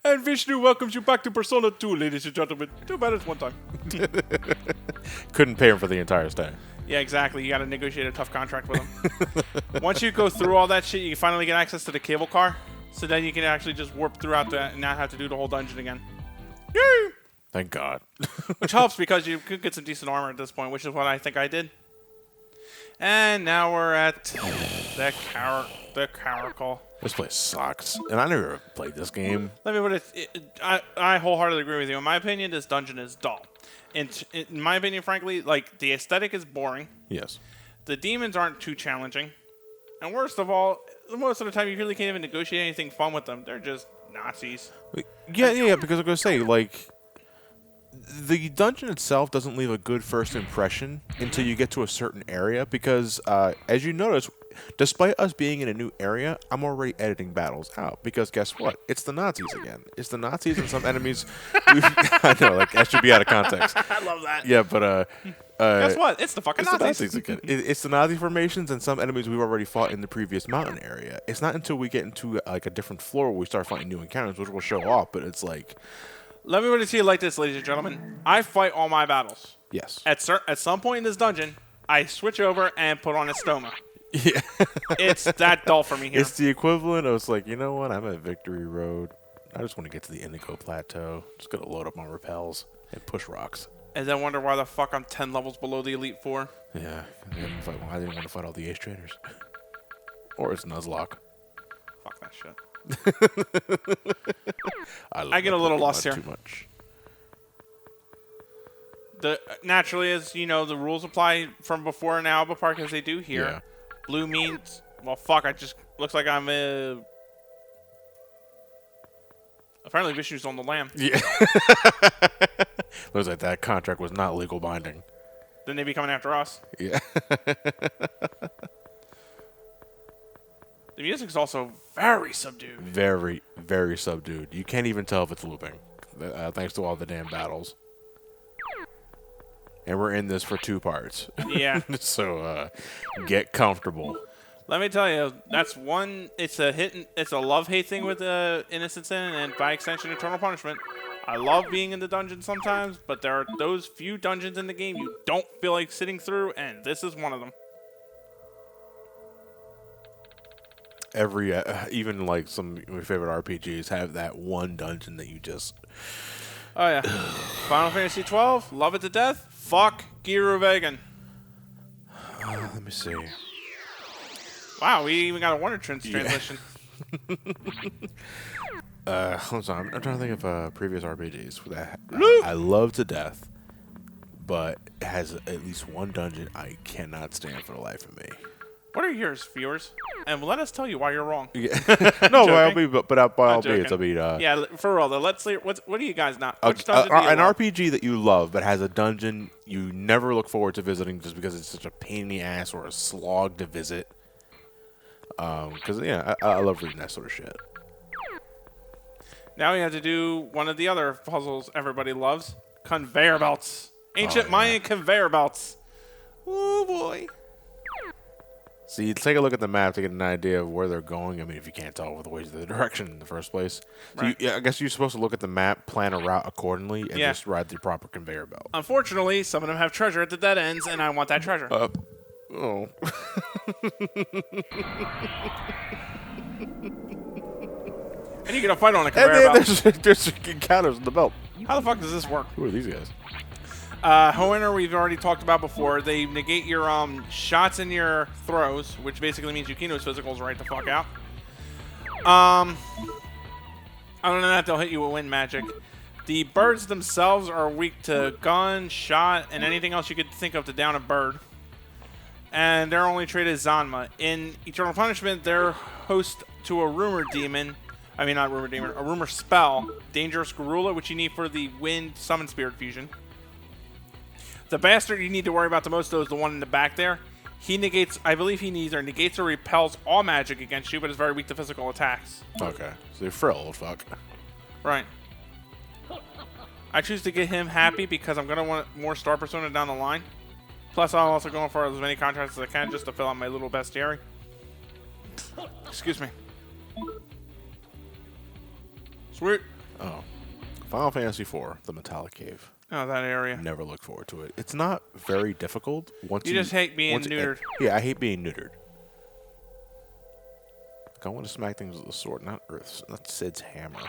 And Vishnu welcomes you back to Persona 2, ladies and gentlemen. Too bad it's one time. Couldn't pay him for the entire stay. Yeah, exactly. You got to negotiate a tough contract with him. Once you go through all that shit, you finally get access to the cable car. So then you can actually just warp throughout that and not have to do the whole dungeon again. Yay! Thank God. Which helps because you could get some decent armor at this point, which is what I think I did. And now we're at the Caracol. This place sucks. And I never played this game. Let me put it. I wholeheartedly agree with you. In my opinion, this dungeon is dull. In my opinion, frankly, like the aesthetic is boring. Yes. The demons aren't too challenging. And worst of all, most of the time you really can't even negotiate anything fun with them. They're just Nazis. Yeah, because I'm going to say, like, the dungeon itself doesn't leave a good first impression until you get to a certain area because, as you notice, despite us being in a new area, I'm already editing battles out because guess what? It's the Nazis again. It's the Nazis and some enemies. I know, like, that should be out of context. I love that. Yeah, but guess what? It's the fucking it's Nazis. The Nazis again. It's the Nazi formations and some enemies we've already fought in the previous mountain area. It's not until we get into like a different floor where we start fighting new encounters, which will show off. But it's like, let me put it to you like this, ladies and gentlemen. I fight all my battles. yes. At some point in this dungeon, I switch over and put on a stoma. Yeah. It's that dull for me here. It's the equivalent of it's like, you know what? I'm at Victory Road. I just want to get to the Indigo Plateau. Just gonna load up my repels and push rocks. And then wonder why the fuck I'm 10 levels below the Elite Four. Yeah. I didn't want to fight all the Ace Traders. Or it's Nuzlocke. Fuck that shit. I get a little Pokemon lost here. Too much. Naturally, as you know, the rules apply from before in Alba Park as they do here. Yeah. Blue means, well, fuck, looks like I'm apparently Vishnu's on the lam. Yeah. Looks like that contract was not legal binding. Then they be coming after us. Yeah. The music's also very subdued. Very, very subdued. You can't even tell if it's looping, thanks to all the damn battles. And we're in this for 2 parts. Yeah. So, get comfortable. Let me tell you, that's one. It's a love-hate thing with Innocent Sin and by extension Eternal Punishment. I love being in the dungeon sometimes, but there are those few dungeons in the game you don't feel like sitting through, and this is one of them. Every, even like some of my favorite RPGs have that one dungeon that you just... Oh, yeah. Final Fantasy 12, love it to death. Fuck Giru Vegan. let me see. Wow, we even got a Wonder Twins translation. Hold on. I'm trying to think of previous RPGs that I love to death, but it has at least one dungeon I cannot stand for the life of me. What are yours, viewers? And let us tell you why you're wrong. Yeah. No, by all means, I mean, yeah, for real though. Let's see. What do you guys not? an RPG that you love, but has a dungeon you never look forward to visiting just because it's such a pain in the ass or a slog to visit. Because I love reading that sort of shit. Now we have to do one of the other puzzles everybody loves: conveyor belts. Ancient Mayan conveyor belts. Oh boy. So you take a look at the map to get an idea of where they're going. I mean, if you can't tell with the ways of the direction in the first place. So Right. I guess you're supposed to look at the map, plan a route accordingly, and just ride the proper conveyor belt. Unfortunately, some of them have treasure at the dead ends, and I want that treasure. Oh. And you get a fight on a And conveyor then belt. there's encounters in the belt. How the fuck does this work? Who are these guys? However, we've already talked about before. They negate your shots and your throws, which basically means Yukino's physicals right the fuck out. Other than that, they'll hit you with wind magic. The birds themselves are weak to gun, shot, and anything else you could think of to down a bird. And they're only traded as Zanma. In Eternal Punishment, they're host to a rumor demon. I mean, not rumor demon, a rumor spell. Dangerous Garula, which you need for the wind summon spirit fusion. The bastard you need to worry about the most, though, is the one in the back there. He negates, I believe he either negates or repels all magic against you, but is very weak to physical attacks. Okay. So they're frail old fuck. Right. I choose to get him happy because I'm going to want more Star Persona down the line. Plus, I'm also going for as many contracts as I can just to fill out my little bestiary. Excuse me. Sweet. Oh. Final Fantasy IV, the Metallic Cave. Oh, that area. Never look forward to it. It's not very difficult. You just hate being neutered. Yeah, I hate being neutered. Like, I want to smack things with a sword, not Sid's hammer.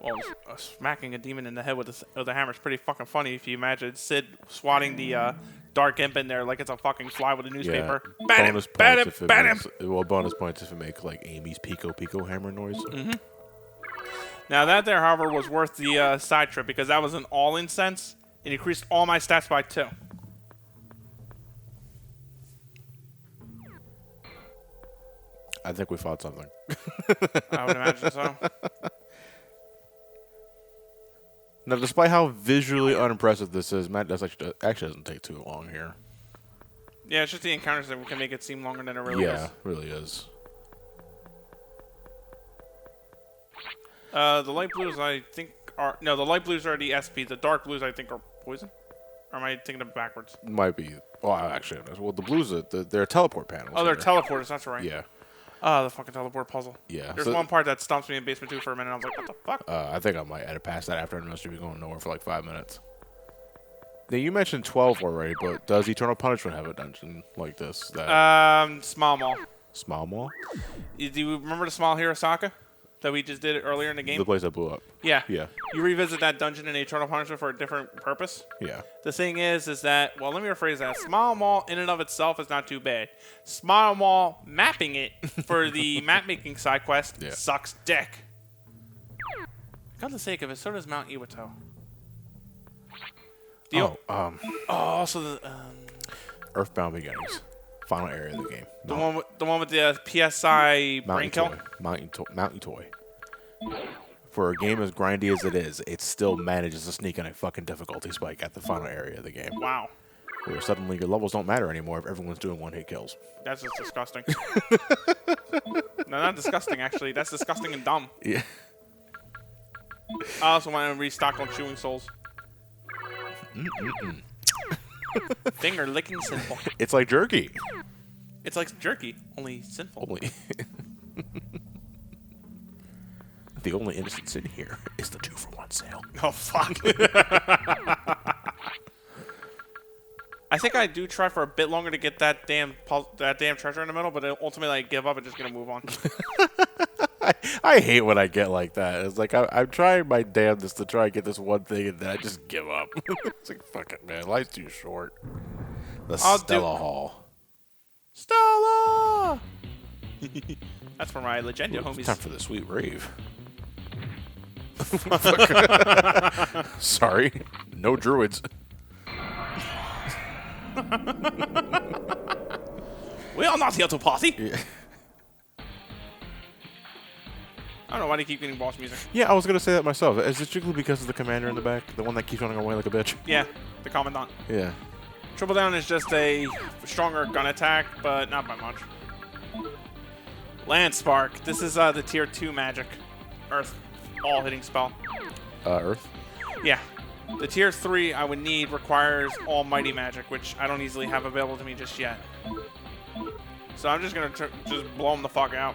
Well, smacking a demon in the head with a hammer is pretty fucking funny if you imagine Sid swatting the Dark Imp in there like it's a fucking fly with a newspaper. Yeah. Bat him! Bat him! Bat him! Well, bonus points if it makes like Amy's Pico hammer noise. Mm-hmm. Now that there, however, was worth the side trip because that was an all-in sense and increased all my stats by 2. I think we fought something. I would imagine so. Now, despite how visually unimpressive this is, Matt actually doesn't take too long here. Yeah, it's just the encounters that can make it seem longer than it really is. Yeah, really is. The light blues, I think, are... No, the light blues are the SP. The dark blues, I think, are poison. Or am I thinking of backwards? Might be. Well, actually, well, the blues, they're teleport panels. Oh, they're teleporters. That's right. Yeah. Oh, the fucking teleport puzzle. Yeah. There's one part that stumps me in Basement 2 for a minute. I was like, what the fuck? I think I might edit past that after I noticed you'd be going nowhere for like 5 minutes. Now, you mentioned 12 already, but does Eternal Punishment have a dungeon like this? Small Mall. Small Mall? Do you remember the Small Hirosaka that we just did earlier in the game? The place that blew up. Yeah. Yeah. You revisit that dungeon in Eternal Punishment for a different purpose. Yeah. The thing is that, well, let me rephrase that. Small Mall in and of itself is not too bad. Small Mall mapping it for the map-making side quest sucks dick. Come to sake of it, so does Mount Iwata. Also the Earthbound Beginnings, final area of the game. The one with the PSI brain kill. Mountain Toy. For a game as grindy as it is, it still manages to sneak in a fucking difficulty spike at the final area of the game. Wow. Where suddenly your levels don't matter anymore if everyone's doing one-hit kills. That's just disgusting. No, not disgusting, actually. That's disgusting and dumb. Yeah. I also want to restock on chewing souls. Finger licking sinful. It's like jerky. It's like jerky, only sinful. Only. The only innocent sin here is the 2-for-1 sale. Oh, fuck. I think I do try for a bit longer to get that damn treasure in the middle, but ultimately I give up and just gonna move on. I hate when I get like that. It's like I'm trying my damnedest to try and get this one thing, and then I just give up. It's like, fuck it, man. Life's too short. The Stella Hall. Stella! That's for my Legenda homies. It's time for the sweet rave. Sorry. No druids. We are not here to party. Yeah. I don't know why they keep getting boss music. Yeah, I was going to say that myself. Is it strictly because of the commander in the back? The one that keeps running away like a bitch? Yeah, the commandant. Yeah. Triple Down is just a stronger gun attack, but not by much. Land Spark. This is the tier 2 magic. Earth. All hitting spell. Earth? Yeah. The tier 3 I would need requires Almighty Magic, which I don't easily have available to me just yet. So I'm just going to just blow him the fuck out.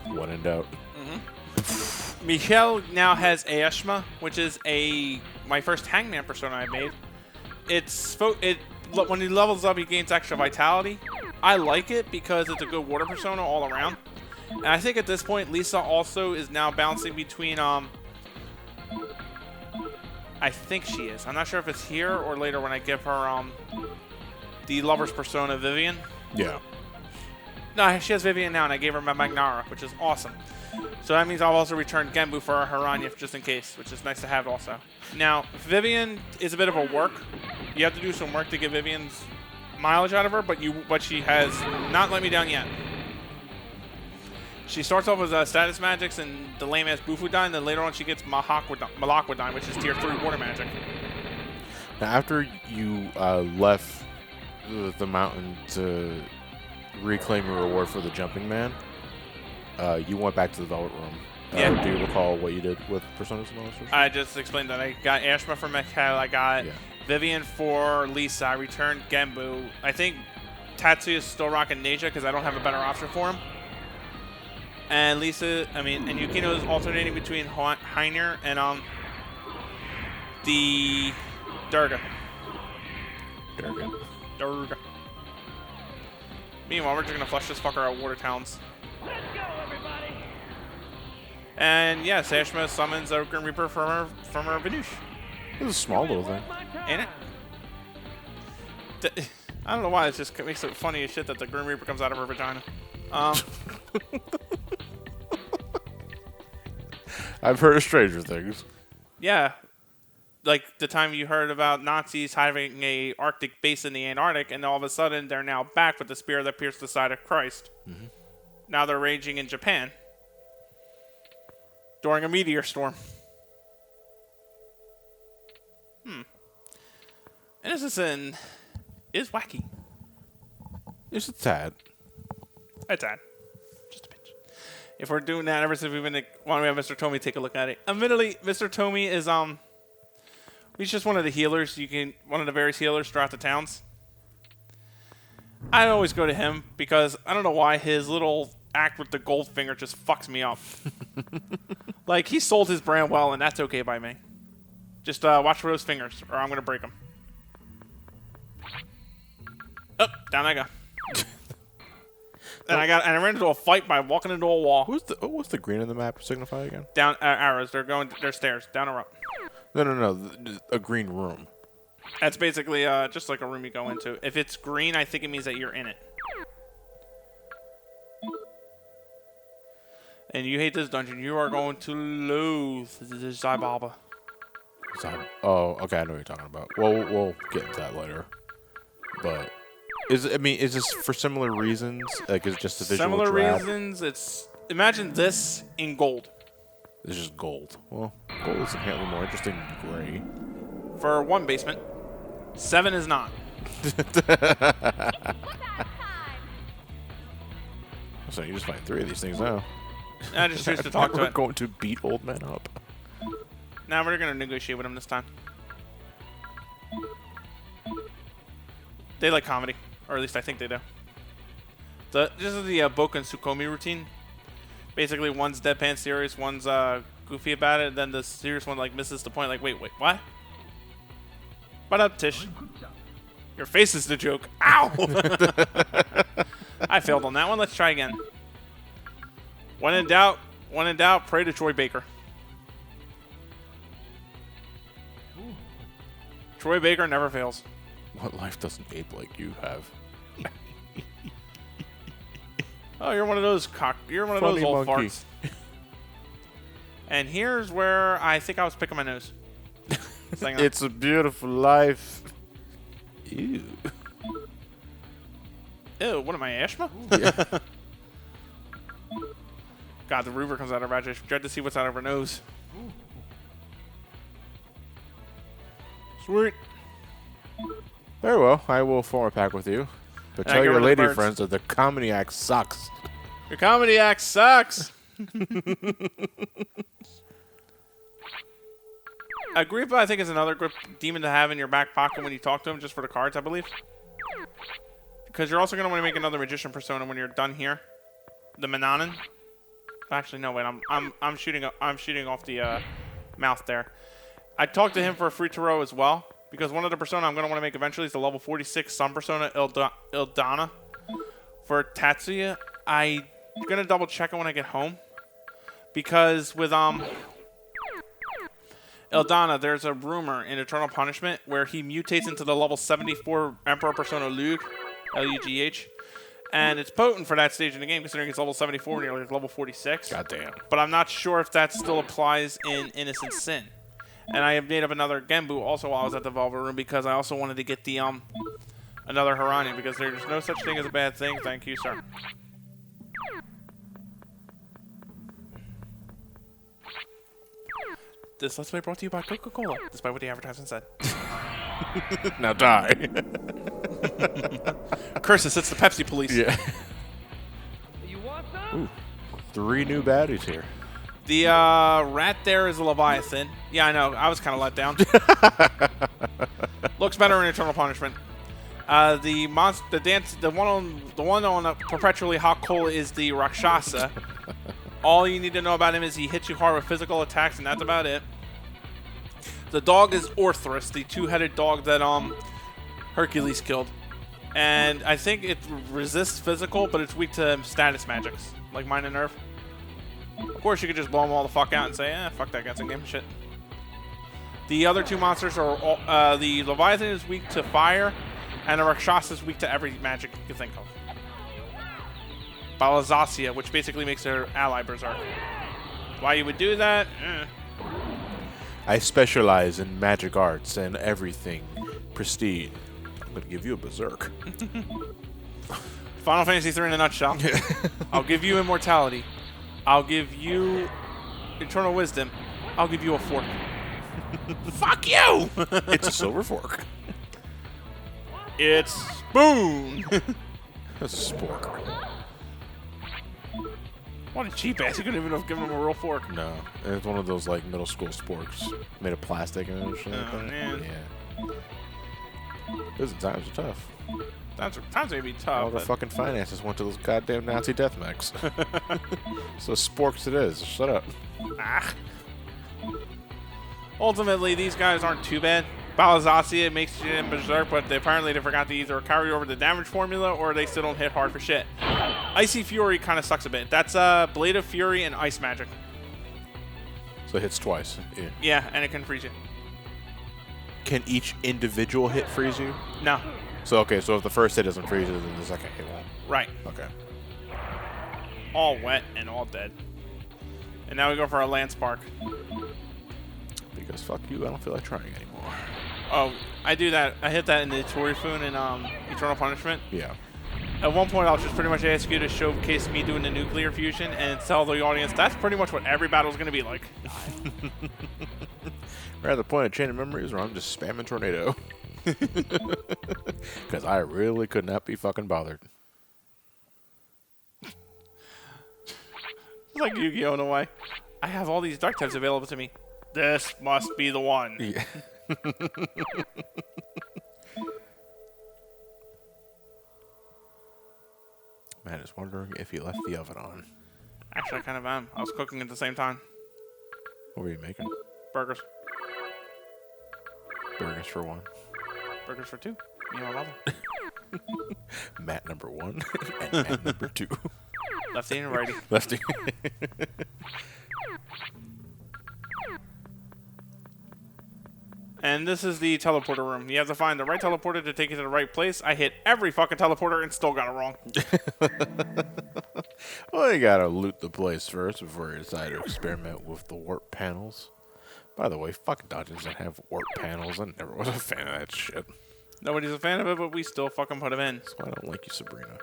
When in doubt. Mm-hmm. Michelle now has Aeshma, which is my first Hangman persona I made. When he levels up, he gains extra vitality. I like it because it's a good water persona all around. And I think at this point, Lisa also is now bouncing between, I think she is. I'm not sure if it's here or later when I give her, the lover's persona, Vivian. Yeah. No, she has Vivian now, and I gave her my Magnara, which is awesome. So that means I'll also return Genbu for her Haranya just in case, which is nice to have also. Now, Vivian is a bit of a work. You have to do some work to get Vivian's mileage out of her, but she has not let me down yet. She starts off with status magics and the lame-ass Bufudyne, and then later on she gets Malaquadyne, which is tier 3 water magic. Now, after you left the mountain to reclaim your reward for the jumping man, you went back to the Velvet Room. Yeah. Do you recall what you did with Personas? I just explained that. I got Ashma for Mikhail. I got Vivian for Lisa. I returned Genbu. I think Tatsuya is still rocking Neja because I don't have a better option for him. And and Yukino is alternating between Heiner and the Durga. Durga. Meanwhile, we're just gonna flush this fucker out Water Towns. Let's go, everybody! And yeah, Sashma summons a Grim Reaper from her Venush. It was a small little thing. Ain't it? I don't know why, it just makes it funny as shit that the Grim Reaper comes out of her vagina. I've heard of stranger things. Yeah. Like the time you heard about Nazis having a Arctic base in the Antarctic, and all of a sudden they're now back with the spear that pierced the side of Christ. Mm-hmm. Now they're raging in Japan during a meteor storm. And this is wacky. It's a tad. A tad. Just a pinch. If we're doing that ever since we have Mr. Tommy take a look at it. Admittedly, Mr. Tommy is he's just one of the healers. One of the various healers throughout the towns. I always go to him because I don't know why his little act with the gold finger just fucks me up. Like, he sold his brand well, and that's okay by me. Just watch for those fingers, or I'm gonna break them. Oh, down I go. And I ran into a fight by walking into a wall. What's the green in the map signify again? Down arrows. They're stairs down a rope. No. A green room. That's basically just like a room you go into. If it's green, I think it means that you're in it. And you hate this dungeon, you are going to loathe the Zybaba. Oh, okay, I know what you're talking about. We'll get into that later. But is this for similar reasons? Like, is it just a visual Similar trap? reasons. Imagine this in gold. It's just gold. Well, gold is inherently more interesting than gray. For one basement, 7 is not. So you just find 3 of these things now. I just choose to talk to We're it. going to beat old men up. Now we're going to negotiate with him this time. They like comedy, or at least I think they do. This is the Boken Sukomi routine. Basically, one's deadpan serious, one's goofy about it, and then the serious one like misses the point. Like, wait, what? What up, Tish? Your face is the joke. Ow! I failed on that one. Let's try again. When in doubt, pray to Troy Baker. Troy Baker never fails. What life doesn't ape like you have? Oh, you're one of those You're one of Funny those old monkey. farts. And here's where I think I was picking my nose. It's a beautiful life. Ew. Ew, what am I, Ashma? Yeah. God, the Ruber comes out of her mouth. I dread to see what's out of her nose. Sweet. Very well. I will form a pack with you. But And I tell get your rid of the lady birds. friends that the comedy act sucks. Your comedy act sucks. Agrippa, I think, is another good demon to have in your back pocket when you talk to him, just for the cards, I believe. Because you're also going to want to make another magician persona when you're done here. The Mananan. Actually, no, wait. I'm shooting off the mouth there. I talked to him for a free tarot as well, because one of the persona I'm going to want to make eventually is the level 46 Sun persona, Ildana. For Tatsuya, I'm going to double check it when I get home, because with Ildana, there's a rumor in Eternal Punishment where he mutates into the level 74 Emperor persona Lugh, L-U-G-H. And it's potent for that stage in the game, considering it's level 74 and you're like level 46. Goddamn. But I'm not sure if that still applies in Innocent Sin. And I have made up another Genbu also while I was at the Velvet Room, because I also wanted to get the another Harani, because there's no such thing as a bad thing. Thank you, sir. This Let's Play brought to you by Coca-Cola, despite what the advertisement said. Now die. Curses, it's the Pepsi police. Yeah. You want some? Ooh, 3 new baddies here. The rat there is a Leviathan. Yeah, I know. I was kind of let down. Looks better in Eternal Punishment. The one on Perpetually Hot Coal is the Rakshasa. All you need to know about him is he hits you hard with physical attacks, and that's about it. The dog is Orthrus, the two-headed dog that Hercules killed. And I think it resists physical, but it's weak to status magics, like Mind and Nerve. Of course, you could just blow them all the fuck out and say, fuck that guy's in game shit. The other two monsters are, the Leviathan is weak to fire, and the Rakshasa is weak to every magic you can think of. Balazasia, which basically makes their ally Berserk. Why you would do that? I specialize in magic arts and everything pristine. I'm gonna give you a Berserk. Final Fantasy 3 in a nutshell. I'll give you immortality. I'll give you eternal wisdom. I'll give you a fork. Fuck you! It's a silver fork. It's spoon. That's a spork. What a cheap ass! You couldn't even have given him a real fork. No, and it's one of those like middle school sporks made of plastic and shit like Oh, that. man. Yeah. Those times are tough. Times may be All tough. the But fucking finances went to those goddamn Nazi death mechs. So sporks it is. Shut up. Ultimately, these guys aren't too bad. Balazasia makes you in Berserk, but apparently they forgot to either carry over the damage formula or they still don't hit hard for shit. Icy Fury kind of sucks a bit. That's Blade of Fury and Ice Magic. So it hits twice. Yeah. Yeah, and it can freeze you. Can each individual hit freeze you? No. So okay, so if the first hit doesn't freeze it, then the second hit won't. Right. Okay. All wet and all dead. And now we go for our Lance Spark. Because fuck you, I don't feel like trying anymore. Oh, I do that. I hit that in the Torifun and Eternal Punishment. Yeah. At one point, I'll just pretty much ask you to showcase me doing the nuclear fusion and tell the audience that's pretty much what every battle is going to be like. We're at the point of Chain of Memories where I'm just spamming Tornado. Because I really could not be fucking bothered. It's like Yu-Gi-Oh! In a way. I have all these dark types available to me. This must be the one. Yeah. Man is wondering if he left the oven on. Actually, I kind of am. I was cooking at the same time. What were you making? Burgers. Burgers for one. Burgers for two. Me and my mother. Matt number 1 and Matt number 2. Lefty and righty. Lefty. And this is the teleporter room. You have to find the right teleporter to take you to the right place. I hit every fucking teleporter and still got it wrong. Well, you gotta loot the place first before you decide to experiment with the warp panels. By the way, fuck dungeons that have warp panels. I never was a fan of that shit. Nobody's a fan of it, but we still fucking put him in. That's why I don't like you, Sabrina.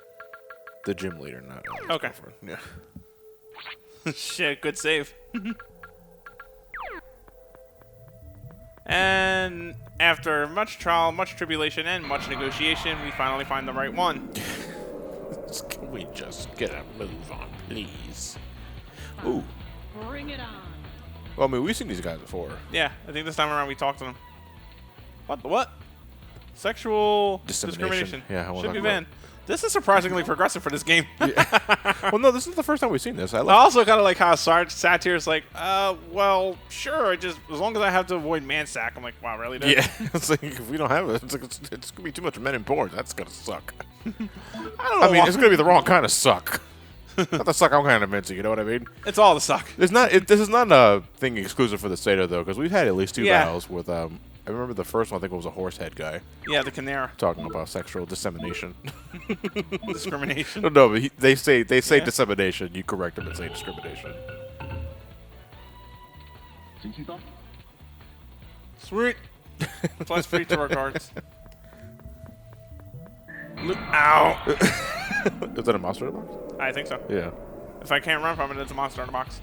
The gym leader, not Ellie's Okay. girlfriend. Yeah. Shit, good save. And after much trial, much tribulation, and much negotiation, we finally find the right one. Can we just get a move on, please? Ooh. Bring it on. Well, I mean, we've seen these guys before. Yeah, I think this time around we talked to them. What the what? Sexual Discrimination. discrimination. Yeah, I wanna Should be talk about banned. This is surprisingly progressive for this game. Well, no, this is the first time we've seen this. I I love also kind of like how Satyr is like, well, sure, just as long as I have to avoid mansack. I'm like, wow, really, dude? Yeah, it's like if we don't have it, it's, like, it's gonna be too much men in porn. That's gonna suck. I don't know. I mean, it's gonna be the wrong kind of suck. Not the suck I'm kind of into. You know what I mean? It's all the suck. It's not. This is not a thing exclusive for the Sado though, because we've had at least 2 Yeah. battles with. I remember the first one. I think it was a horsehead guy Yeah, the Canera talking about sexual dissemination. discrimination. No, but they say Yeah. dissemination. You correct them and say discrimination. Sweet. Plus free to our cards. Ow. Is that a monster in the box? I think so. Yeah. If I can't run from it, it's a monster in a box.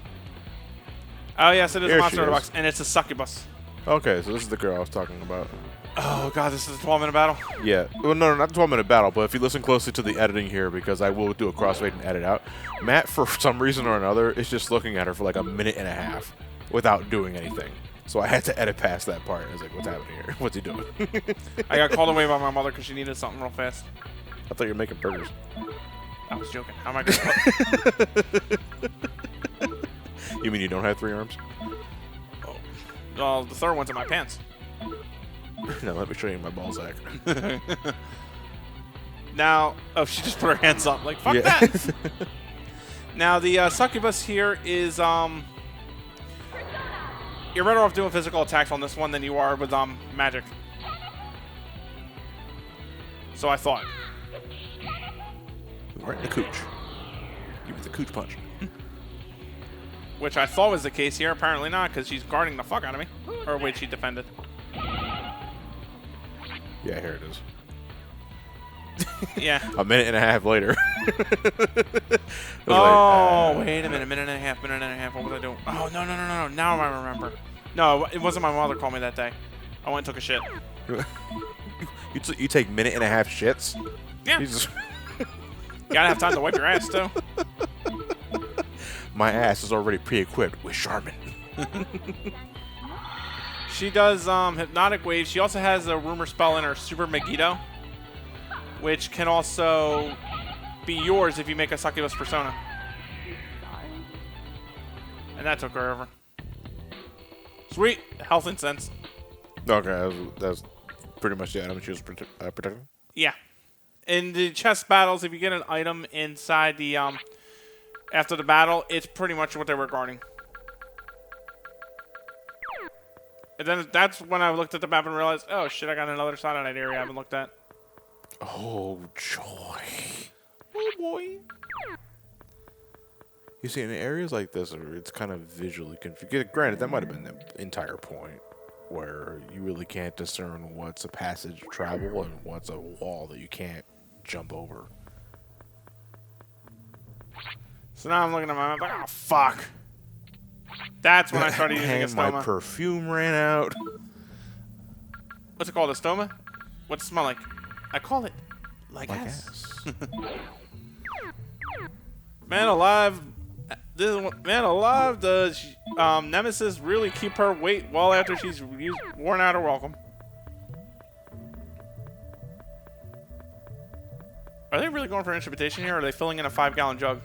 Oh, yes, it is Here a monster she in a is. box, and it's a succubus. Okay, so this is the girl I was talking about. Oh, God, this is a 12-minute battle. Yeah. Well, no, not the 12-minute battle, but if you listen closely to the editing here, because I will do a crossfade and edit out, Matt, for some reason or another, is just looking at her for like a minute and a half without doing anything. So I had to edit past that part. I was like, what's happening here? What's he doing? I got called away by my mother because she needed something real fast. I thought you were making burgers. I was joking. How am I going to... You mean you don't have 3 arms? Oh. Well, the third one's in my pants. No, let me show you my ball sack. Now, oh, she just put her hands up. Like, fuck Yeah. that. Now, the Succubus here is, you're better off doing physical attacks on this one than you are with, magic. So I thought. Right in the cooch. Give me the cooch punch. Which I thought was the case here. Apparently not, because she's guarding the fuck out of me. Or wait, she defended. Yeah, here it is. Yeah. A minute and a half later. Oh, wait a minute. Minute and a half. What was I doing? Oh, no. Now I remember. No, it wasn't my mother called me that day. I went and took a shit. You take minute and a half shits? Yeah. Jesus. You gotta have time to wipe your ass, too. My ass is already pre-equipped with Charmin. She does hypnotic wave. She also has a rumor spell in her Super Megiddo, which can also be yours if you make a Succubus persona. And that took her over. Sweet. Health incense. Okay, that's pretty much the item she was protecting. Yeah. In the chess battles, if you get an item inside the after the battle, it's pretty much what they were guarding. And then that's when I looked at the map and realized, oh shit, I got another side of that area I haven't looked at. Oh, joy. Oh boy. You see, in areas like this, where it's kind of visually confusing. Granted, that might have been the entire point, where you really can't discern what's a passage of travel and what's a wall that you can't jump over. So now I'm looking at my map like, oh fuck. That's when I started using a And my stoma. perfume ran out. What's it called, a stoma? What's it smell like? I call it like ass. Man alive. Man alive, does Nemesis really keep her weight well after she's worn out her welcome? Are they really going for instrumentation here, or are they filling in a 5-gallon jug?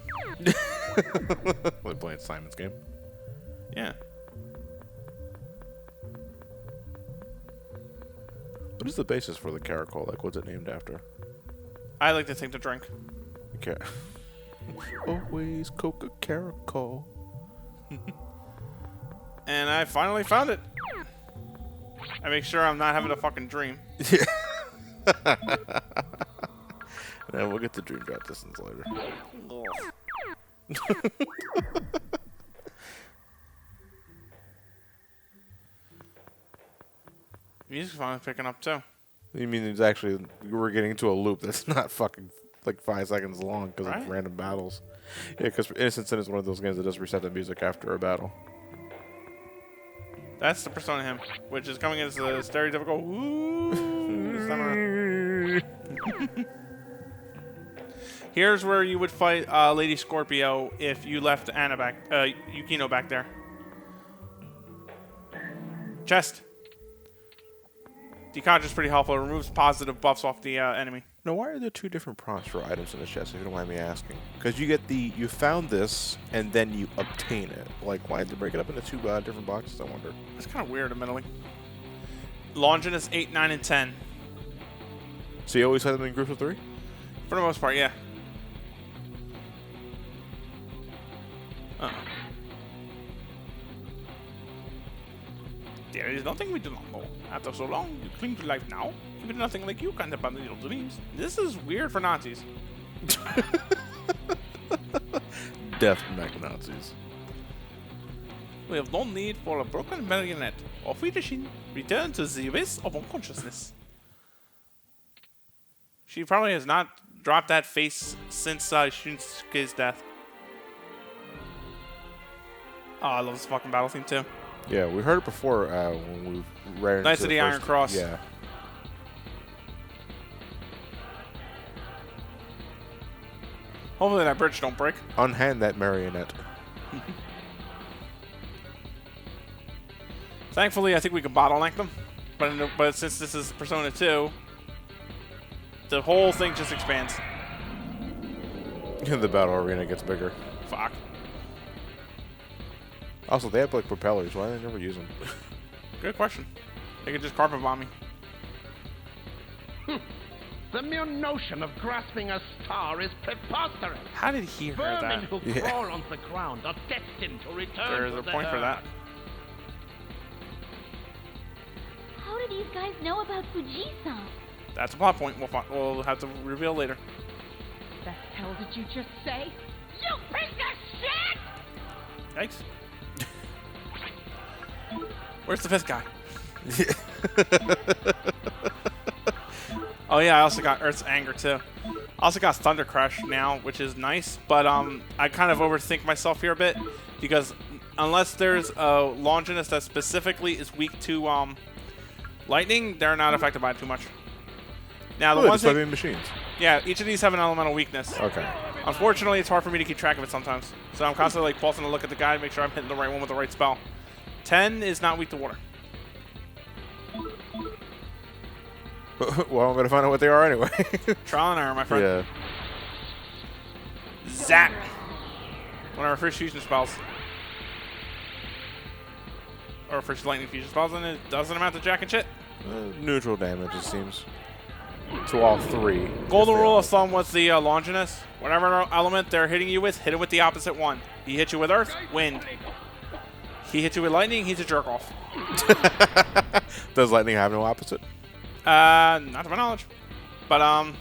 We're playing Simon's game. Yeah. What is the basis for the Caracol? Like, what's it named after? I like to think to drink. Okay. Always Coca Caracol. And I finally found it. I make sure I'm not having a fucking dream. And we'll get to dream drop distance later. Music's finally picking up too. You mean it's actually we're getting into a loop that's not fucking like 5 seconds long because Right. of random battles. Yeah, because Innocent Sin is one of those games that does reset the music after a battle. That's the Persona hymn, which is coming as a stereotypical woo. Summer. Here's where you would fight Lady Scorpio if you left Anna back, Yukino back there. Chest. Decodge is pretty helpful. It removes positive buffs off the enemy. Now, why are there 2 different prompts for items in the chest, if you don't mind me asking? Because you get you found this, and then you obtain it. Like, why did they break it up into 2 different boxes, I wonder? It's kind of weird, admittedly. Longinus 8, 9, and 10. So you always had them in groups of 3? For the most part, yeah. There is nothing we do not know. After so long, you cling to life now. Even nothing like you can't abandon your dreams. This is weird for Nazis. Death mech Nazis. We have no need for a broken marionette. Off with the shin. Return to the abyss of unconsciousness. She probably has not dropped that face since Shunsuke's death. Oh, I love this fucking battle theme too. Yeah, we heard it before when we ran Knights into of the Iron Cross. Yeah. Hopefully that bridge don't break. Unhand that marionette. Thankfully, I think we can bottleneck them. But since this is Persona 2, the whole thing just expands. The battle arena gets bigger. Fuck. Also, they have like propellers. Why do they never use them? Good question. They could just carpet bomb me. The mere notion of grasping a star is preposterous. How did he hear Vermin that? who crawl on the ground are destined to return There is to a the point for that. earth. How do these guys know about Fujisan? That's a plot point. We'll have to reveal later. The hell did you just say? You piece of shit! Thanks. Where's the 5th guy? Oh yeah, I also got Earth's Anger too. I also got Thunder Crush now, which is nice, but I kind of overthink myself here a bit because unless there's a Longinus that specifically is weak to lightning, they're not affected by it too much. Now the ones that, machines. yeah, each of these have an elemental weakness. Okay. Unfortunately, it's hard for me to keep track of it sometimes, so I'm constantly like pausing to look at the guide, make sure I'm hitting the right one with the right spell. 10 is not weak to water. Well, I'm gonna find out what they are anyway. Trial and error, my friend. Yeah. Zap! One of our first fusion spells. Or first lightning fusion spells, and it doesn't amount to jack and shit. Neutral damage, it seems. To all 3. Golden rule of thumb was the Longinus. Whatever element they're hitting you with, hit it with the opposite one. He hit you with earth, wind. He hit you with lightning, he's a jerk off. Does lightning have no opposite? Not to my knowledge. But I'm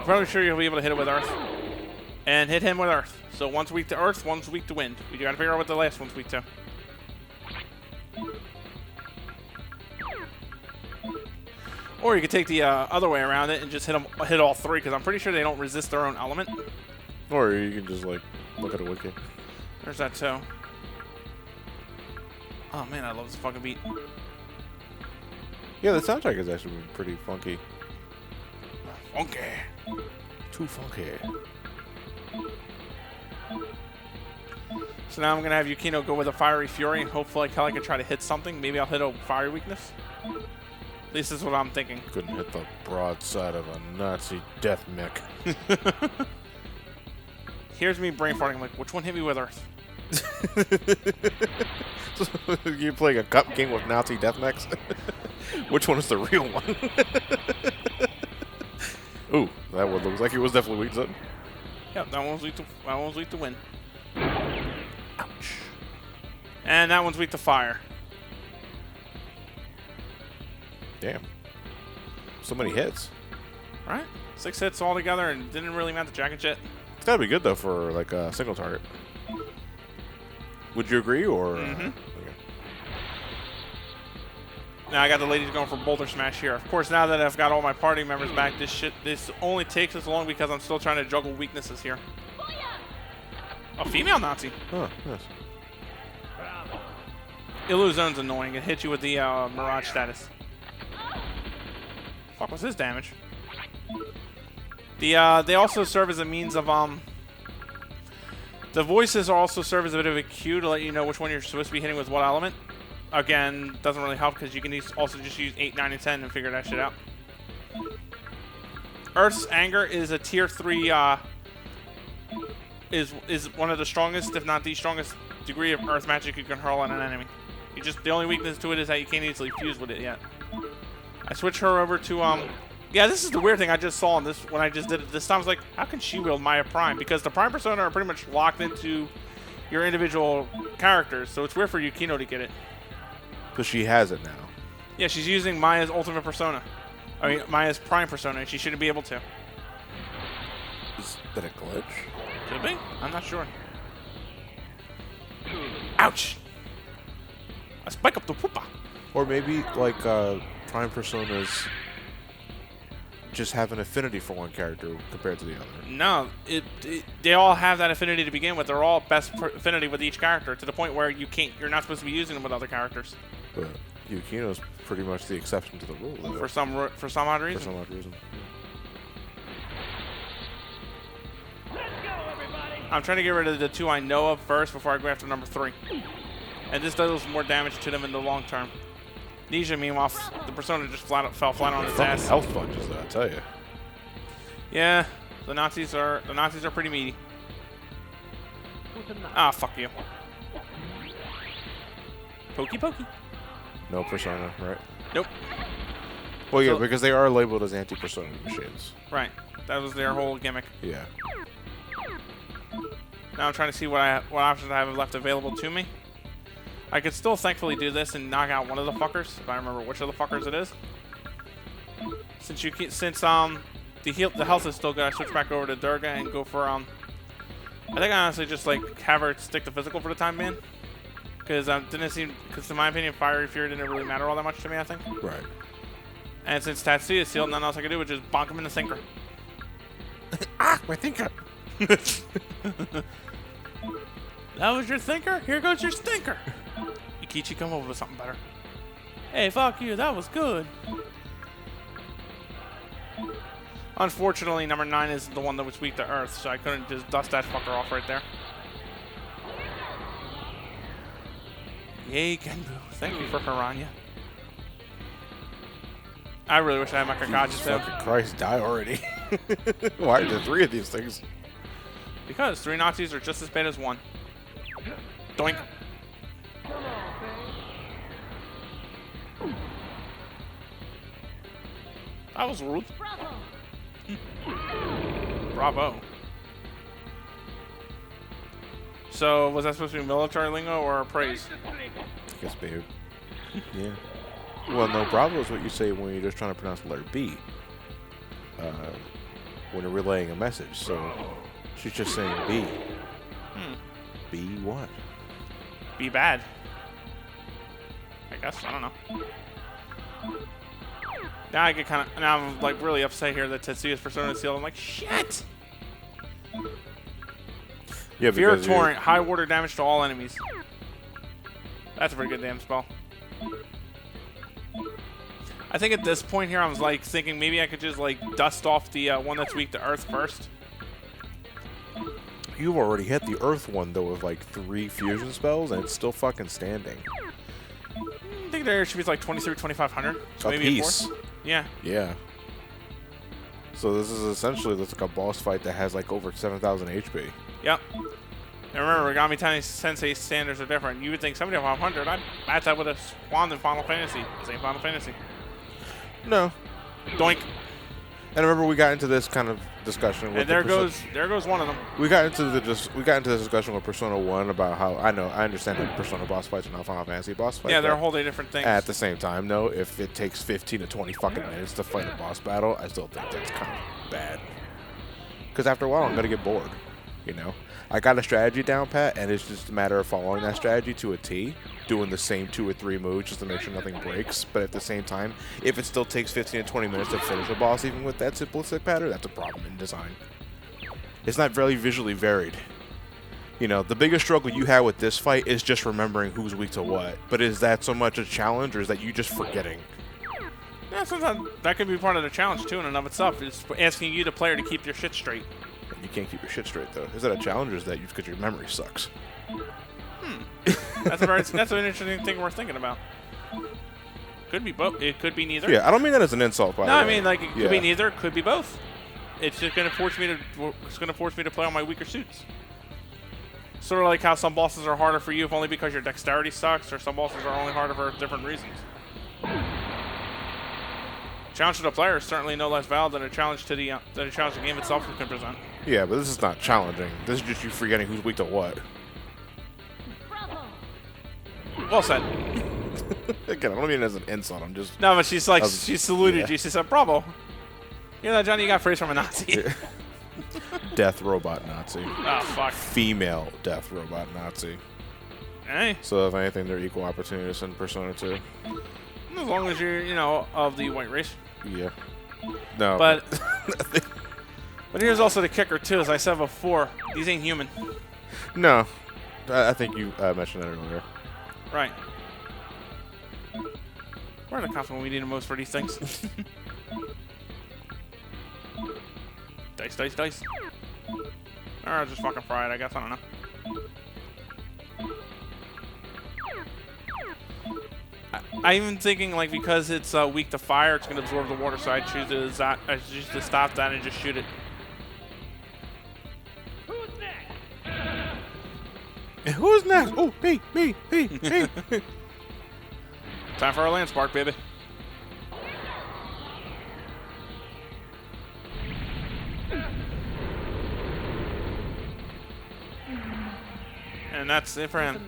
probably sure you'll be able to hit it with earth. And hit him with earth. So one's weak to earth, one's weak to wind. You gotta figure out what the last one's weak to. Or you could take the other way around it and just hit all 3, because I'm pretty sure they don't resist their own element. Or you can just like look at a wiki. There's that too. Oh man, I love this fucking beat. Yeah, the soundtrack is actually pretty funky. Funky. Too funky. So now I'm gonna have Yukino go with a Fiery Fury, and hopefully Kelly can try to hit something. Maybe I'll hit a fire weakness. At least this is what I'm thinking. Couldn't hit the broadside of a Nazi death mech. Here's me brain farting. I'm like, which one hit me with earth? You're playing a cup game with Nazi death mechs? Which one is the real one? Ooh, that one looks like it was definitely weak to something. Yep, that one's weak to wind. Ouch. And that one's weak to fire. Damn. So many hits. Right? 6 hits all together and didn't really amount to jack and shit. It's gotta be good though for like a single target. Would you agree or? Mm-hmm. Okay. Now I got the ladies going for Boulder Smash here. Of course, now that I've got all my party members back, this only takes as long because I'm still trying to juggle weaknesses here. A female Nazi. Oh, nice. Illuzone's annoying. It hits you with the Mirage status. Fuck, what's his damage? They also serve as a means of the voices also serve as a bit of a cue to let you know which one you're supposed to be hitting with what element. Again, doesn't really help because you can also just use 8, 9, and 10 and figure that shit out. Earth's Anger is a tier 3 is one of the strongest, if not the strongest, degree of earth magic you can hurl at an enemy. The only weakness to it is that you can't easily fuse with it yet. I switched her over to yeah, this is the weird thing I just saw in this when I just did it this time. I was like, how can she wield Maya Prime? Because the Prime Persona are pretty much locked into your individual characters, so it's weird for Yukino to get it. So she has it now. Yeah, she's using Maya's Ultimate Persona. I mean, Maya's Prime Persona, and she shouldn't be able to. Is that a glitch? Could be? I'm not sure. Ouch! I spike up the poopa. Or maybe like Prime Personas just have an affinity for one character compared to the other. No, they all have that affinity to begin with. They're all best affinity with each character to the point where you're not supposed to be using them with other characters. But Yukino's pretty much the exception to the rule, though. For some odd reason. For some odd reason. Let's go, everybody. I'm trying to get rid of the 2 I know of first before I go after number 3. And this does more damage to them in the long term. Nisha, meanwhile, the Persona just fell flat on its Fucking ass. health punches, though, I tell you. Yeah, the Nazis are pretty meaty. Ah, fuck you. Pokey pokey. No Persona, right? Nope. Well, yeah, So- because they are labeled as anti-Persona machines. Right. That was their whole gimmick. Yeah. Now I'm trying to see what options I have left available to me. I could still thankfully do this and knock out one of the fuckers if I remember which of the fuckers it is. Since the health is still good, I switch back over to Durga and go for I think I honestly just like have her stick to physical for the time being. Because in my opinion, Fiery Fury didn't really matter all that much to me, I think. Right. And since Tatsuya is sealed, nothing else I could do was just bonk him in the thinker. My thinker. That was your thinker? Here goes your stinker. Ikichi, come over with something better. Hey, fuck you, that was good. Unfortunately, number 9 is the one that was weak to Earth, so I couldn't just dust that fucker off right there. Yay, Genbu. Thank you for Haranya. I really wish I had my Kakashi too. Fucking Christ, die already. Why are there 3 of these things? Because 3 Nazis are just as bad as 1. Doink. That was rude. Bravo! Bravo. So, was that supposed to be military lingo or praise? I guess, babe. Yeah. Well, no, bravo is what you say when you're just trying to pronounce the letter B. When you're relaying a message. So, she's just saying B. B what? Be bad. I guess, I don't know. Now I get now I'm like really upset here that Tetsuya's Persona is sealed. I'm like, shit! Yeah, Fear because Torrent, high water damage to all enemies. That's a pretty good damn spell. I think at this point here, I was like thinking maybe I could just like dust off the one that's weak to Earth first. you've already hit the Earth one though with like 3 fusion spells, and it's still fucking standing. I think there should be like 2,500. So A maybe piece. a 4. Yeah. Yeah. So this is essentially just like a boss fight that has like over 7,000 HP. Yep. And remember, Origami Sensei standards are different. You would think 7,500. I'd match that with a Swan in Final Fantasy. Same Final Fantasy. No. Doink. And remember, we got into this kind of discussion. With And there goes one of them. We got into this discussion with Persona 1 about how I understand that Persona boss fights are not Final Fantasy boss fights. Yeah, they're but wholly different things. at the same time, though, if it takes 15 to 20 fucking minutes to fight a boss battle, I still think that's kind of bad. Because after a while, I'm gonna get bored. You know, I got a strategy down pat, and it's just a matter of following that strategy to a T, doing the same 2 or 3 moves just to make sure nothing breaks. But at the same time, if it still takes 15 to 20 minutes to finish a boss, even with that simplistic pattern, that's a problem in design. It's not very visually varied. You know, the biggest struggle you have with this fight is just remembering who's weak to what. But is that so much a challenge, or is that you just forgetting? Yeah, sometimes that could be part of the challenge too in and of itself. It's asking you, the player, to keep your shit straight. You can't keep your shit straight, though. Is that a challenge, or is that because your memory sucks? That's an interesting thing we're thinking about. Could be both. It could be neither. Yeah, I don't mean that as an insult, by the No, way. I mean like it could Yeah. be neither. It could be both. It's just gonna force me to play on my weaker suits. Sort of like how some bosses are harder for you if only because your dexterity sucks, or some bosses are only harder for different reasons. Challenge to the player is certainly no less valid than a challenge to the game itself can present. Yeah, but this is not challenging. This is just you forgetting who's weak to what. Bravo! Well said. Again, I don't mean it as an insult. I'm just... No, but she's like, Um, she saluted yeah. you. She said, "Bravo." You know, Johnny, you got praise from a Nazi. Death robot Nazi. Oh fuck. Female death robot Nazi. Hey, So if anything, they're equal opportunists in Persona 2. as long as you're, of the white race. Yeah. No. But but here's also the kicker too. As I said before, these ain't human. No. I think you mentioned that earlier. Right. We're the cops when we need them most for these things. Dice, dice, dice. Or just fucking fry it, I guess. I don't know. I'm even thinking, like, because it's weak to fire, it's going to absorb the water, so I choose to stop that and just shoot it. Who's next? And who's next? Oh, me. Time for our land spark, baby. And that's it for him.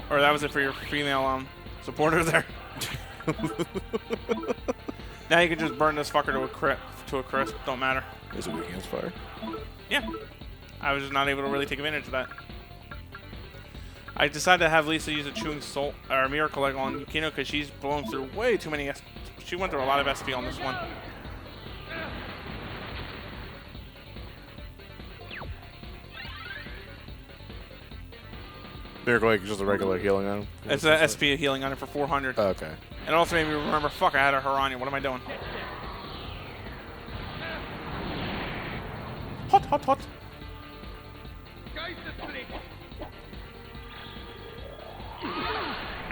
Or that was it for your female supporter there. Now you can just burn this fucker to a crisp. Don't matter. Is it weak against fire? Yeah. I was just not able to really take advantage of that. I decided to have Lisa use a chewing salt or miracle egg on Yukino because she's blown through way too many. She went through a lot of SP on this one. Miracle Egg is just a regular healing on him? It's a SP healing on it for 400. Oh, okay. And it also made me remember, fuck, I had a Haranya. What am I doing? Hot, hot, hot.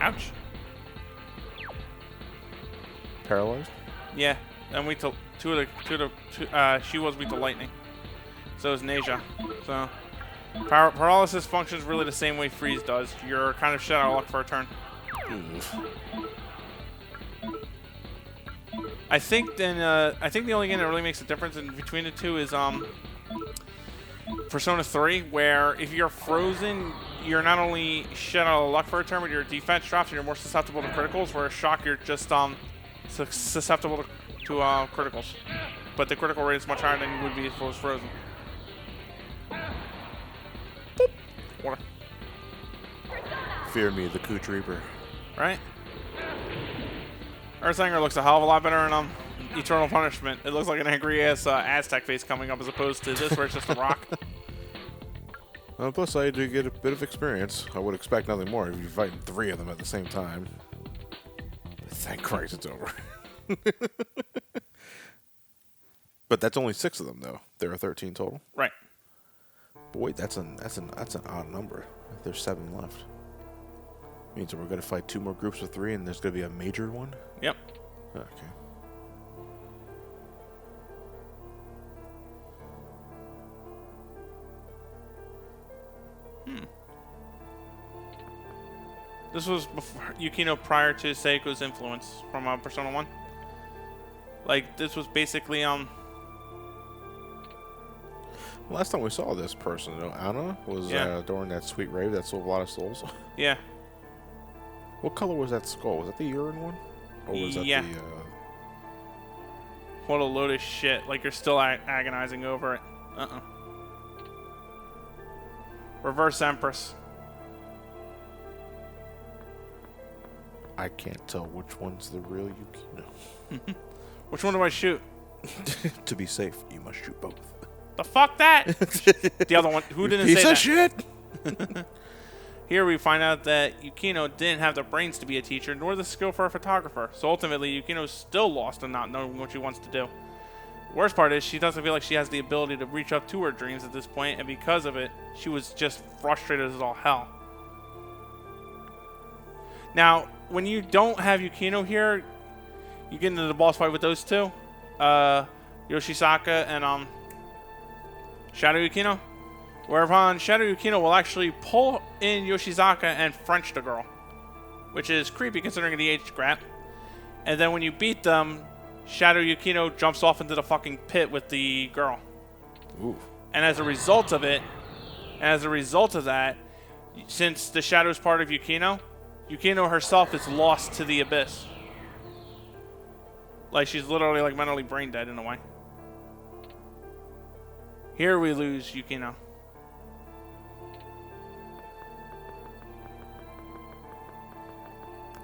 Ouch. Paralyzed? Yeah. And we took she was weak to lightning. So is Nasia. So paralysis functions really the same way freeze does. You're kind of shit out of luck for a turn. Oof. I think the only game that really makes a difference in between the two is Persona 3, where if you're frozen, you're not only shit out of luck for a turn, but your defense drops and you're more susceptible to criticals. Whereas Shock, you're just susceptible to criticals, but the critical rate is much higher than you would be if it was frozen. Boop. Water. Fear me, the Cooch Reaper. Right? Earthhanger looks a hell of a lot better in Eternal Punishment. It looks like an angry ass Aztec face coming up as opposed to this where it's just a rock. Plus, I do get a bit of experience. I would expect nothing more if you're fighting 3 of them at the same time. Thank Christ it's over. But that's only 6 of them, though. There are 13 total. Right. But wait, that's an odd number. There's 7 left. Means that we're gonna fight 2 more groups of 3, and there's gonna be a major one. Yep. Okay. This was before Yukino prior to Seiko's influence from Persona 1. Like, this was basically, Last time we saw this person, Anna, was during that sweet rave that sold a lot of souls. Yeah. What color was that skull? Was that the urine one? Or was that the, What a load of shit. Like, you're still agonizing over it. Reverse Empress. I can't tell which one's the real Yukino. Which one do I shoot? To be safe, you must shoot both. The fuck that? The other one. Who didn't say that? Piece of shit! Here we find out that Yukino didn't have the brains to be a teacher, nor the skill for a photographer. So ultimately, Yukino's still lost and not knowing what she wants to do. The worst part is she doesn't feel like she has the ability to reach up to her dreams at this point, and because of it, she was just frustrated as all hell. Now, when you don't have Yukino here, you get into the boss fight with those two, Yoshisaka and Shadow Yukino. Whereupon Shadow Yukino will actually pull in Yoshizaka and French the girl, which is creepy considering the age gap. And then when you beat them, Shadow Yukino jumps off into the fucking pit with the girl. Ooh. And as a result of that, since the Shadow is part of Yukino, Yukino herself is lost to the abyss. Like, she's literally like mentally brain dead in a way. Here we lose Yukino.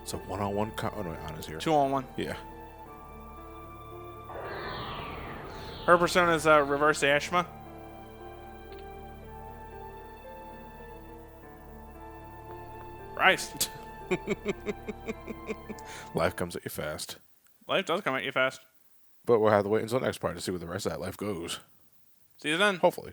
It's a one-on-one. Oh no, Anna's here. 2-on-1. Yeah. Her persona is reverse Ashma. Christ. Life comes at you fast. Life does come at you fast. But we'll have to wait until the next part to see where the rest of that life goes. See you then. Hopefully.